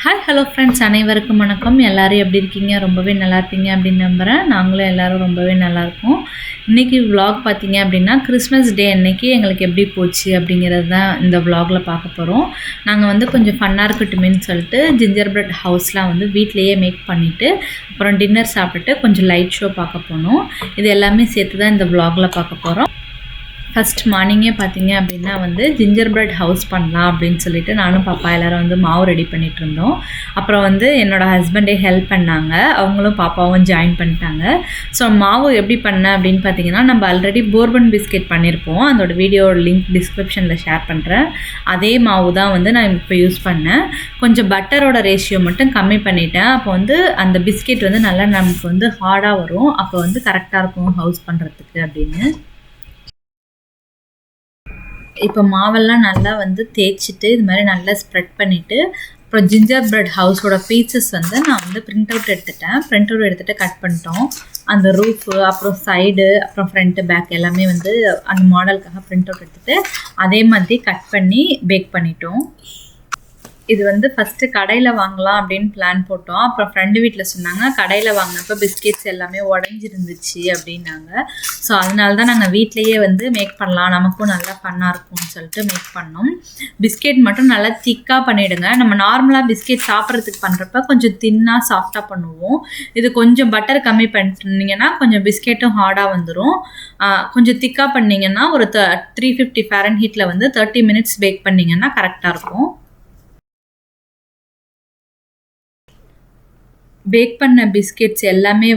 Hi hello friends, அனைவருக்கும் வணக்கம். எல்லோரும் எப்படி இருக்கீங்க? ரொம்பவே நல்லா இருப்பீங்க அப்படின்னு நம்புகிறேன். நாங்களும் எல்லோரும் ரொம்பவே நல்லாயிருக்கோம். இன்றைக்கி விலாக் பார்த்தீங்க அப்படின்னா கிறிஸ்மஸ் டே அன்னைக்கு எங்களுக்கு எப்படி போச்சு அப்படிங்கிறது தான் இந்த விலாகில் பார்க்க போகிறோம். நாங்கள் கொஞ்சம் ஃபன்னாக இருக்கட்டுமேன்னு சொல்லிட்டு ஜிஞ்சர் பிரெட் ஹவுஸ்லாம் வீட்டிலையே மேக் பண்ணிவிட்டு அப்புறம் டின்னர் சாப்பிட்டுட்டு கொஞ்சம் லைட் ஷோ பார்க்க போனோம். இது எல்லாமே சேர்த்து தான் இந்த விலாகில் பார்க்க போகிறோம். ஃபஸ்ட் மார்னிங்கே பார்த்தீங்க அப்படின்னா ஜிஞ்சர் பிரெட் ஹவுஸ் பண்ணலாம் அப்படின்னு சொல்லிட்டு நானும் பாப்பா எல்லோரும் மாவு ரெடி பண்ணிகிட்டு இருந்தோம். அப்புறம் என்னோடய ஹஸ்பண்டே ஹெல்ப் பண்ணாங்க. அவங்களும் பாப்பாவும் ஜாயின் பண்ணிட்டாங்க. ஸோ மாவு எப்படி பண்ணேன் அப்படின்னு பார்த்தீங்கன்னா, நம்ம ஆல்ரெடி போர்பன் பிஸ்கெட் பண்ணியிருப்போம். அதோட வீடியோ லிங்க் டிஸ்கிரிப்ஷனில் ஷேர் பண்ணுறேன். அதே மாவு தான் நான் இப்போ யூஸ் பண்ணேன். கொஞ்சம் பட்டரோட ரேஷியோ மட்டும் கம்மி பண்ணிட்டேன். அப்போ அந்த பிஸ்கெட் நல்லா நமக்கு ஹார்டாக வரும். அப்போ கரெக்டாக இருக்கும் ஹவுஸ் பண்ணுறதுக்கு அப்படின்னு. இப்போ மாவெல்லாம் நல்லா தேய்ச்சிட்டு இது மாதிரி நல்லா ஸ்ப்ரெட் பண்ணிவிட்டு அப்புறம் ஜிஞ்சர் பிரெட் ஹவுஸோட பீசஸ் நான் பிரிண்ட் அவுட் எடுத்துட்டேன். பிரிண்ட் அவுட் எடுத்துகிட்டு கட் பண்ணிட்டோம். அந்த ரூஃபு அப்புறம் சைடு அப்புறம் ஃப்ரண்ட்டு பேக் எல்லாமே அந்த மாடலுக்காக பிரிண்ட் அவுட் எடுத்துகிட்டு அதே மாதிரி கட் பண்ணி பேக் பண்ணிட்டோம். இது ஃபஸ்ட்டு கடையில் வாங்கலாம் அப்படின்னு பிளான் போட்டோம். அப்புறம் ஃப்ரெண்டு வீட்டில் சொன்னாங்க கடையில் வாங்கினப்போ பிஸ்கெட்ஸ் எல்லாமே உடஞ்சிருந்துச்சு அப்படின்னாங்க. ஸோ அதனால தான் நாங்கள் வீட்லேயே மேக் பண்ணலாம், நமக்கும் நல்லா ஃபன்னாக இருக்கும்னு சொல்லிட்டு மேக் பண்ணோம். பிஸ்கெட் மட்டும் நல்லா திக்காக பண்ணிவிடுங்க. நம்ம நார்மலாக பிஸ்கெட் சாப்பிட்றதுக்கு பண்ணுறப்ப கொஞ்சம் தின்னாக சாஃப்டாக பண்ணுவோம். இது கொஞ்சம் பட்டர் கம்மி பண்ணிட்டீங்கன்னா கொஞ்சம் பிஸ்கெட்டும் ஹார்டாக வந்துடும். கொஞ்சம் திக்காக பண்ணிங்கன்னா ஒரு 350 ஃபாரன்ஹீட்டில் 30 மினிட்ஸ் பேக் பண்ணிங்கன்னா கரெக்டாக இருக்கும். பேக் பண்ண பிஸ்கெட்ஸ் எல்லாமே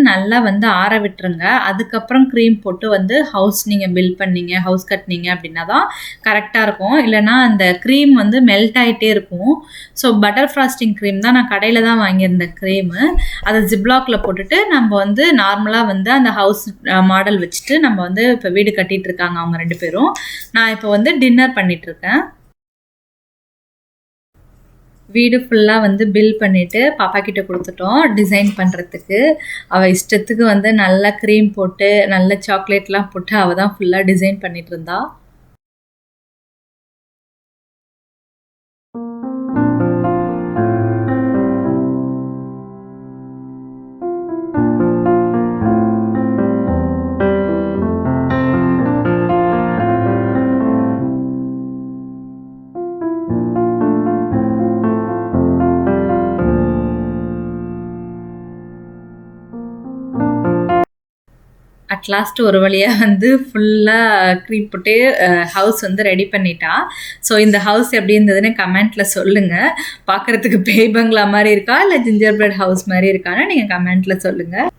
நல்லா ஆற விட்டுருங்க. அதுக்கப்புறம் க்ரீம் போட்டு ஹவுஸ் நீங்கள் பில்ட் பண்ணீங்க, ஹவுஸ் கட்டினீங்க அப்படின்னா தான் கரெக்டாக இருக்கும். இல்லைனா அந்த க்ரீம் மெல்ட் ஆகிட்டே இருக்கும். ஸோ பட்டர் ஃப்ராஸ்டிங் க்ரீம் தான் நான் கடையில் தான் வாங்கியிருந்தேன் க்ரீமு. அதை ஜிப்லாக்கில் போட்டுட்டு நம்ம நார்மலாக அந்த ஹவுஸ் மாடல் வச்சுட்டு நம்ம இப்போ வீடு கட்டிகிட்டு இருக்காங்க அவங்க 2 பேரும். நான் இப்போ டின்னர் பண்ணிகிட்ருக்கேன். வீடு ஃபுல்லாக பில் பண்ணிவிட்டு பாப்பா கிட்ட கொடுத்துட்டோம் டிசைன் பண்ணுறதுக்கு. அவள் இஷ்டத்துக்கு நல்லா க்ரீம் போட்டு நல்ல சாக்லேட்லாம் போட்டு அவள் தான் ஃபுல்லாக டிசைன் பண்ணிகிட்டு இருந்தா. அட்லாஸ்ட் ஒரு வழியாக ஃபுல்லாக க்ரீம் போட்டு ஹவுஸ் ரெடி பண்ணிட்டா. ஸோ இந்த ஹவுஸ் எப்படி இருந்ததுன்னு கமெண்ட்டில் சொல்லுங்கள். பார்க்குறதுக்கு பேய் பங்களா மாதிரி இருக்கா இல்லை ஜிஞ்சர் பிரெட் ஹவுஸ் மாதிரி இருக்கான்னு நீங்கள் கமெண்ட்டில் சொல்லுங்கள்.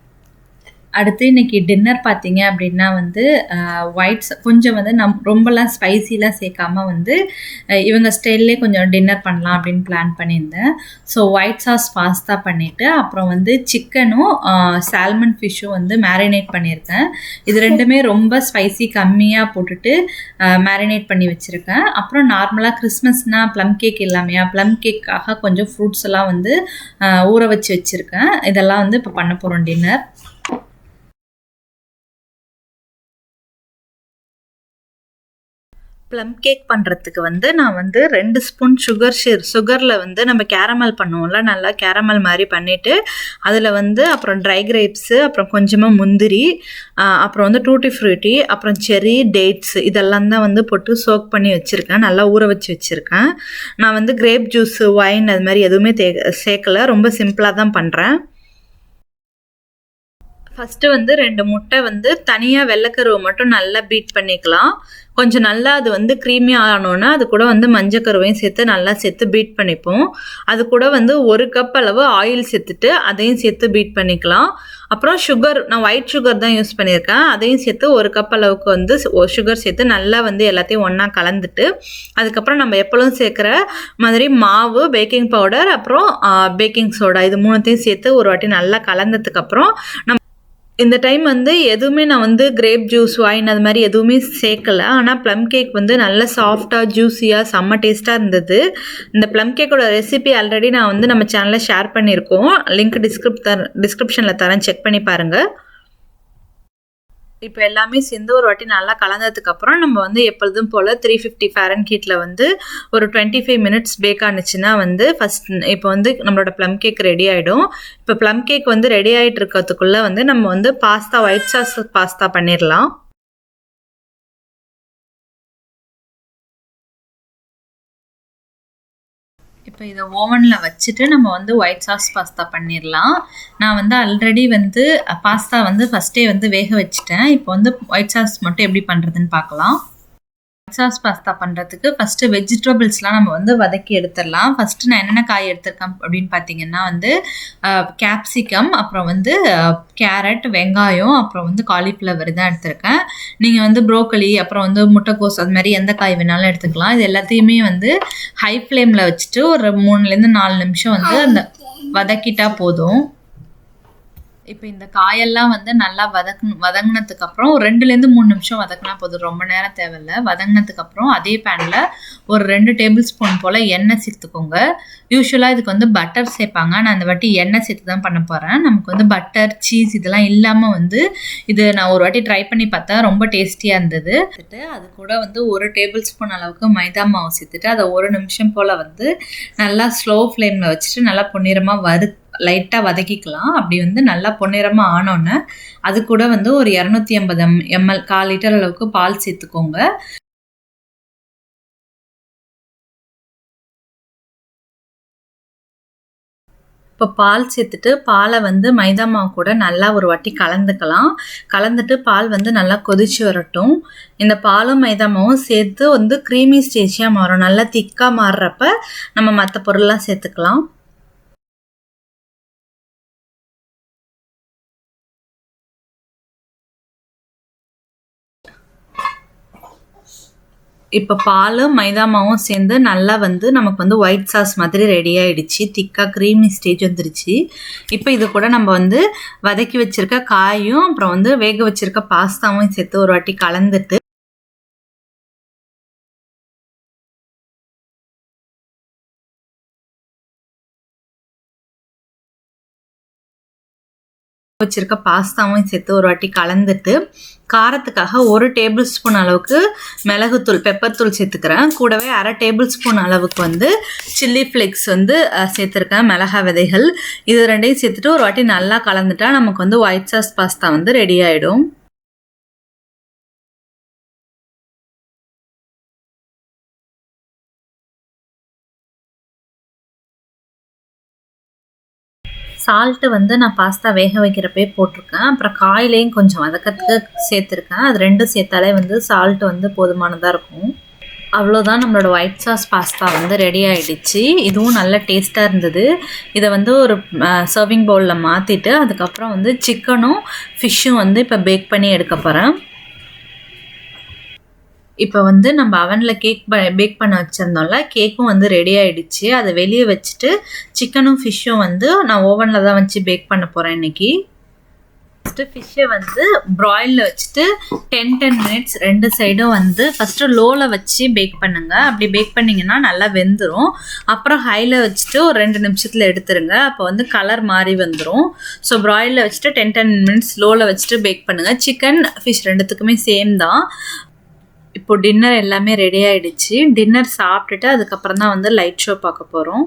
அடுத்து இன்றைக்கி டின்னர் பார்த்தீங்க அப்படின்னா ஒயிட்ஸ் கொஞ்சம் ரொம்பலாம் ஸ்பைசிலாம் சேர்க்காமல் இவங்க ஸ்டைல்லே கொஞ்சம் டின்னர் பண்ணலாம் அப்படின்னு பிளான் பண்ணியிருந்தேன். ஸோ ஒயிட் சாஸ் பாஸ்தா பண்ணிவிட்டு அப்புறம் சிக்கனும் சால்மன் ஃபிஷ்ஷும் மேரினேட் பண்ணியிருக்கேன். இது ரெண்டுமே ரொம்ப ஸ்பைசி கம்மியாக போட்டுட்டு மேரினேட் பண்ணி வச்சுருக்கேன். அப்புறம் நார்மலாக கிறிஸ்மஸ்னால் ப்ளம் கேக் இல்லாமையா, ப்ளம் கேக்காக கொஞ்சம் ஃப்ரூட்ஸ் எல்லாம் ஊற வச்சு வச்சுருக்கேன். இதெல்லாம் இப்போ பண்ண போகிறோம் டின்னர். ப்ளம் கேக் பண்ணுறதுக்கு நான் 2 ஸ்பூன் சுகரில் நம்ம கேரமல் பண்ணுவோம்ல, நல்லா கேரமல் மாதிரி பண்ணிவிட்டு அதில் அப்புறம் ட்ரை கிரேப்ஸு, அப்புறம் கொஞ்சமாக முந்திரி, அப்புறம் டூட்டி ஃப்ரூட்டி, அப்புறம் செர்ரி, டேட்ஸ் இதெல்லாம் தான் போட்டு சோக் பண்ணி வச்சுருக்கேன். நல்லா ஊற வச்சு வச்சுருக்கேன். நான் கிரேப் ஜூஸு, ஒயின் அது மாதிரி எதுவுமே சேர்க்கலை. ரொம்ப சிம்பிளாக தான் பண்ணுறேன். ஃபஸ்ட்டு 2 முட்டை தனியாக வெள்ளைக்கருவை மட்டும் நல்லா பீட் பண்ணிக்கலாம். கொஞ்சம் நல்லா அது க்ரீமியாக ஆனோன்னா அது கூட மஞ்சக்கருவையும் சேர்த்து பீட் பண்ணிப்போம். அது கூட 1 கப் அளவு ஆயில் சேர்த்துட்டு அதையும் சேர்த்து பீட் பண்ணிக்கலாம். அப்புறம் சுகர், நான் ஒயிட் சுகர் தான் யூஸ் பண்ணியிருக்கேன். அதையும் சேர்த்து 1 கப் அளவுக்கு சுகர் சேர்த்து நல்லா எல்லாத்தையும் ஒன்றா கலந்துட்டு அதுக்கப்புறம் நம்ம எப்பொழுதும் சேர்க்குற மாதிரி மாவு, பேக்கிங் பவுடர், அப்புறம் பேக்கிங் சோடா இது 3த்தையும் சேர்த்து ஒரு வாட்டி நல்லா கலந்ததுக்கப்புறம் இந்த டைம் எதுவுமே நான் கிரேப் ஜூஸ், ஒயின் அது மாதிரி எதுவுமே சேர்க்கலை. ஆனால் ப்ளம் கேக் நல்லா சாஃப்டாக ஜூஸியாக செம்ம டேஸ்ட்டாக இருந்தது. இந்த ப்ளம் கேக்கோட ரெசிபி ஆல்ரெடி நான் நம்ம சேனலில் ஷேர் பண்ணியிருக்கோம். லிங்க் டிஸ்கிரிப்ஷனில் தரேன், செக் பண்ணி பாருங்கள். இப்போ எல்லாமே சேர்ந்து ஒரு வாட்டி நல்லா கலந்ததுக்கப்புறம் நம்ம வந்து எப்பொழுதும் போல் 350 ஃபாரன்ஹீட்டில் வந்து ஒரு 25 மினிட்ஸ் பேக் ஆனிச்சுன்னா வந்து ஃபஸ்ட் இப்போ வந்து நம்மளோட ப்ளம் கேக் ரெடி ஆகிடும். இப்போ ப்ளம் கேக் வந்து ரெடி ஆகிட்டு இருக்கிறதுக்குள்ளே வந்து நம்ம வந்து பாஸ்தா ஒயிட் சாஸ் பாஸ்தா பண்ணிடலாம். இப்போ இதை ஓவனில் வச்சுட்டு நம்ம வந்து ஒயிட் சாஸ் பாஸ்தா பண்ணிடலாம். நான் வந்து ஆல்ரெடி வந்து பாஸ்தா வந்து ஃபஸ்ட்டே வந்து வேக வச்சுட்டேன். இப்போ வந்து ஒயிட் சாஸ் மட்டும் எப்படி பண்ணுறதுன்னு பார்க்கலாம். ஒயிட் சாஸ் பாஸ்தா பண்ணுறதுக்கு ஃபஸ்ட்டு வெஜிடபிள்ஸ்லாம் நம்ம வந்து வதக்கி எடுத்துடலாம். ஃபஸ்ட்டு நான் என்னென்ன காய் எடுத்திருக்கேன் அப்படின்னு பார்த்தீங்கன்னா வந்து கேப்சிகம், அப்புறம் வந்து கேரட், வெங்காயம், அப்புறம் வந்து காலிஃப்ளவர் தான் எடுத்திருக்கேன். நீங்கள் வந்து ப்ரோக்கலி, அப்புறம் வந்து முட்டைக்கோஸ், அது மாதிரி எந்த காய் வேணாலும் எடுத்துக்கலாம். இது எல்லாத்தையுமே வந்து ஹை ஃப்ளேமில் வச்சுட்டு ஒரு 3லேருந்து 4 நிமிஷம் வந்து அந்த வதக்கிட்டா போதும். இப்போ இந்த காயெல்லாம் வந்து நல்லா வதங்கினதுக்கப்புறம் ஒரு 2லேருந்து 3 நிமிஷம் வதக்கினா போதும், ரொம்ப நேரம் தேவையில்லை. வதங்கினதுக்கப்புறம் அதே பேனில் ஒரு 2 டேபிள் ஸ்பூன் போல் எண்ணெய் சேர்த்துக்கோங்க. யூஸ்வலாக இதுக்கு வந்து பட்டர் சேர்ப்பாங்க, நான் இந்த வாட்டி எண்ணெய் சேர்த்து தான் பண்ண போகிறேன். நமக்கு வந்து பட்டர், சீஸ் இதெல்லாம் இல்லாமல் வந்து இது நான் ஒரு வாட்டி ட்ரை பண்ணி பார்த்தா ரொம்ப டேஸ்டியாக இருந்தது. அது கூட வந்து 1 டேபிள் ஸ்பூன் அளவுக்கு மைதா மாவு சேர்த்துட்டு அதை 1 நிமிஷம் போல் வந்து நல்லா ஸ்லோ ஃப்ளேமில் வச்சுட்டு நல்லா பொன்னிறமாக லைட்டாக வதக்கிக்கலாம். அப்படி வந்து நல்லா பொன்னிறமாக ஆனோன்னே அது கூட வந்து ஒரு 250 ml 1/4 லிட்டர் அளவுக்கு பால் சேர்த்துக்கோங்க. இப்போ பால் சேர்த்துட்டு பாலை வந்து மைதா மாவு கூட நல்லா ஒரு வாட்டி கலந்துக்கலாம். கலந்துட்டு பால் வந்து நல்லா கொதிச்சு வரட்டும். இந்த பாலும் மைதா மாவும் சேர்த்து வந்து க்ரீமி ஸ்டேஜியாக மாறும். நல்லா திக்காக மாறுறப்ப நம்ம மற்ற பொருள்லாம் சேர்த்துக்கலாம். இப்போ பாலும் மைதா மாவும் சேர்ந்து நல்லா வந்து நமக்கு வந்து ஒயிட் சாஸ் மாதிரி ரெடி ஆகிடுச்சு. திக்காக க்ரீமி ஸ்டேஜ் வந்துருச்சு. இப்போ இது கூட நம்ம வந்து வதக்கி வச்சுருக்க காயும் அப்புறம் வந்து வேக வச்சுருக்க பாஸ்தாவும் சேர்த்து ஒரு வாட்டி கலந்துட்டு வச்சுருக்க பாஸ்தாவும் சேர்த்து ஒரு வாட்டி கலந்துட்டு காரத்துக்காக 1 டேபிள் ஸ்பூன் அளவுக்கு மிளகுத்தூள், பெப்பர் தூள் சேர்த்துக்கிறேன். கூடவே 1/2 டேபிள் ஸ்பூன் அளவுக்கு வந்து சில்லி ஃப்ளேக்ஸ் வந்து சேர்த்துருக்கேன், மிளகா விதைகள். இது 2ஐயும் சேர்த்துட்டு ஒரு வாட்டி நல்லா கலந்துட்டா நமக்கு வந்து ஒயிட் சாஸ் பாஸ்தா வந்து ரெடி ஆகிடும். சால்ட்டு வந்து நான் பாஸ்தா வேக வைக்கிறப்பே போட்டிருக்கேன். அப்புறம் காயிலையும் கொஞ்சம் வதக்கிறதுக்கு சேர்த்துருக்கேன். அது 2 சேர்த்தாலே வந்து சால்ட்டு வந்து போதுமானதாக இருக்கும். அவ்வளோதான், நம்மளோட ஒயிட் சாஸ் பாஸ்தா வந்து ரெடி ஆகிடுச்சு. இதுவும் நல்ல டேஸ்ட்டாக இருந்தது. இதை வந்து ஒரு சர்விங் பவுலில் மாற்றிட்டு அதுக்கப்புறம் வந்து சிக்கனும் ஃபிஷ்ஷும் வந்து இப்போ பேக் பண்ணி எடுக்க போகிறேன். இப்போ வந்து நம்ம அவனில் பேக் பண்ண வச்சுருந்தோம்ல, கேக்கும் வந்து ரெடி ஆகிடுச்சு. அதை வெளியே வச்சுட்டு சிக்கனும் ஃபிஷ்ஷும் வந்து நான் ஓவனில் தான் வச்சு பேக் பண்ண போகிறேன் இன்றைக்கி. ஃபஸ்ட்டு ஃபிஷ்ஷை வந்து ப்ராயிலில் வச்சுட்டு 10 மினிட்ஸ் 2 சைடும் வந்து ஃபஸ்ட்டு லோவில் வச்சு பேக் பண்ணுங்கள். அப்படி பேக் பண்ணிங்கன்னா நல்லா வெந்துடும். அப்புறம் ஹையில் வச்சுட்டு ஒரு 2 நிமிஷத்தில் எடுத்துருங்க. அப்போ வந்து கலர் மாறி வந்துடும். ஸோ ப்ராயிலில் வச்சுட்டு 10 மினிட்ஸ் லோவில் வச்சுட்டு பேக் பண்ணுங்கள். சிக்கன், ஃபிஷ் ரெண்டுத்துக்குமே சேம் தான். இப்போ டின்னர் எல்லாமே ரெடி ஆகிடுச்சு. டின்னர் சாப்பிட்டுட்டு அதுக்கப்புறம் தான் வந்து லைட் ஷோ பார்க்க போகிறோம்.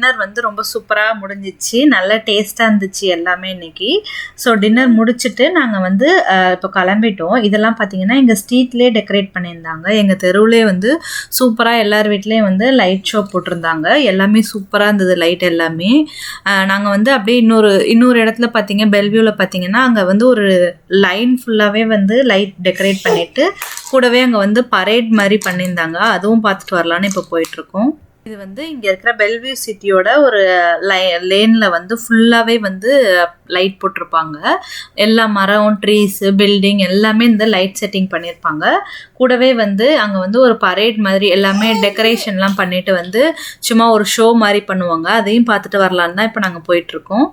டின்னர் வந்து ரொம்ப சூப்பராக முடிஞ்சிச்சு. நல்ல டேஸ்ட்டாக இருந்துச்சு எல்லாமே இன்னைக்கு. ஸோ டின்னர் முடிச்சுட்டு நாங்கள் வந்து இப்போ கிளம்பிட்டோம். இதெல்லாம் பார்த்தீங்கன்னா எங்கள் ஸ்ட்ரீட்லேயே டெக்கரேட் பண்ணியிருந்தாங்க. எங்கள் தெருவிலே வந்து சூப்பராக எல்லார் வீட்லேயும் வந்து லைட் ஷோ போட்டிருந்தாங்க. எல்லாமே சூப்பராக இருந்தது லைட் எல்லாமே. நாங்கள் வந்து அப்படியே இன்னொரு இடத்துல பார்த்தீங்க பெல்வியூவில் பார்த்தீங்கன்னா அங்கே வந்து ஒரு லைன் ஃபுல்லாகவே வந்து லைட் டெக்கரேட் பண்ணிவிட்டு கூடவே அங்கே வந்து பரேட் மாதிரி பண்ணியிருந்தாங்க. அதுவும் பார்த்துட்டு வரலான்னு இப்போ போயிட்டுருக்கோம். இது வந்து இங்கே இருக்கிற பெல்வியூ சிட்டியோட ஒரு லேனில் வந்து ஃபுல்லாகவே வந்து லைட் போட்டிருப்பாங்க. எல்லா மரம், ட்ரீஸு, பில்டிங் எல்லாமே இந்த லைட் செட்டிங் பண்ணியிருப்பாங்க. கூடவே வந்து அங்கே வந்து ஒரு பரேட் மாதிரி எல்லாமே டெக்கரேஷன்லாம் பண்ணிட்டு வந்து சும்மா ஒரு ஷோ மாதிரி பண்ணுவாங்க. அதையும் பார்த்துட்டு வரலான்னு தான் இப்போ நாங்கள் போயிட்டுருக்கோம்.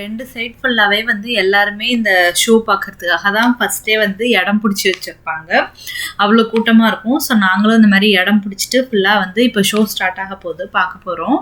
ரெண்டு சைட் ஃபுல்லாகவே வந்து எல்லாருமே இந்த ஷோ பார்க்கறதுக்காக தான் ஃபஸ்ட்டே வந்து இடம் பிடிச்சி வச்சுருப்பாங்க. அவ்வளோ கூட்டமாக இருக்கும். ஸோ நாங்களும் இந்த மாதிரி இடம் பிடிச்சிட்டு ஃபுல்லாக வந்து இப்போ ஷோ ஸ்டார்ட் ஆக போகுது, பார்க்க போகிறோம்.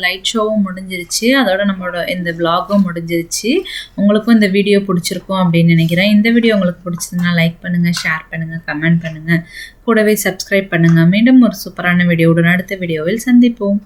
லைட் ஷோவும் முடிஞ்சிருச்சு. அதோட நம்மளோட இந்த vlog-ம் முடிஞ்சிருச்சு. உங்களுக்கும் இந்த வீடியோ பிடிச்சிருக்கும் அப்படின்னு நினைக்கிறேன். இந்த வீடியோ உங்களுக்கு பிடிச்சதுன்னா லைக் பண்ணுங்கள், ஷேர் பண்ணுங்கள், கமெண்ட் பண்ணுங்கள், கூடவே சப்ஸ்கிரைப் பண்ணுங்கள். மீண்டும் ஒரு சூப்பரான வீடியோவுடன் அடுத்த வீடியோவில் சந்திப்போம்.